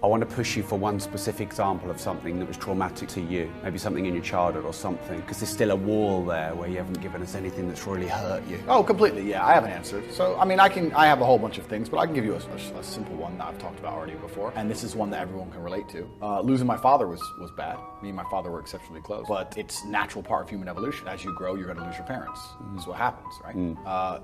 I want to push you for one specific example of something that was traumatic to you, maybe something in your childhood or something, because there's still a wall there where you haven't given us anything that's really hurt you. Oh, completely, yeah, I haven't answered. So, I mean, I have a whole bunch of things, but I can give you a simple one that I've talked about already before, and this is one that everyone can relate to. Losing my father was bad. Me and my father were exceptionally close, but it's a natural part of human evolution. As you grow, you're gonna lose your parents. This is what happens, right?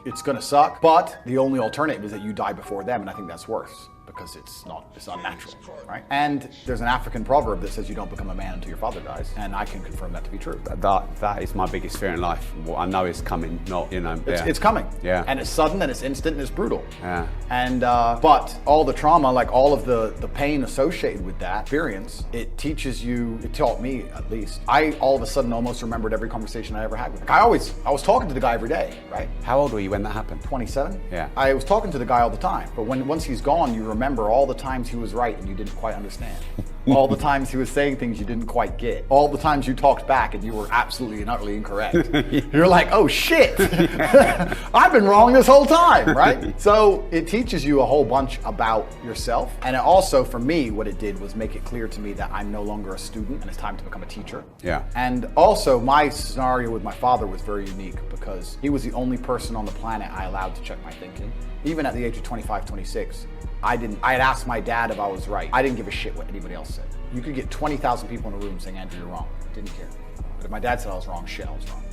It's gonna suck, but the only alternative is that you die before them, and I think that's worse, because it's not natural, right? And there's an African proverb that says you don't become a man until your father dies, and I can confirm that to be true. That is my biggest fear in life. What I know is coming, not, you know. It's coming. Yeah. And it's sudden, and it's instant, and it's brutal. Yeah. And, but all the trauma, like all of the pain associated with that experience, it teaches you, it taught me at least. I all of a sudden almost remembered every conversation I ever had with him. I was talking to the guy every day, right? How old were you when that happened? 27. Yeah. I was talking to the guy all the time, but once he's gone, you remember all the times he was right and you didn't quite understand. All the times he was saying things you didn't quite get. All the times you talked back and you were absolutely and utterly incorrect. You're like, oh shit, I've been wrong this whole time, right? So it teaches you a whole bunch about yourself. And it also, for me, what it did was make it clear to me that I'm no longer a student and it's time to become a teacher. Yeah. And also my scenario with my father was very unique because he was the only person on the planet I allowed to check my thinking. Even at the age of 25, 26, I had asked my dad if I was right. I didn't give a shit what anybody else said. You could get 20,000 people in a room saying, Andrew, you're wrong. Didn't care. But if my dad said I was wrong, shit, I was wrong.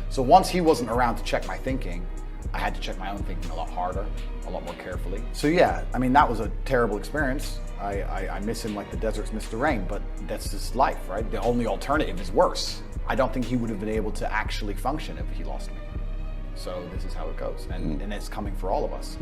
So once he wasn't around to check my thinking, I had to check my own thinking a lot harder, a lot more carefully. So yeah, I mean, that was a terrible experience. I miss him like the deserts miss the rain, but that's just life, right? The only alternative is worse. I don't think he would have been able to actually function if he lost me. So this is how it goes, and it's coming for all of us.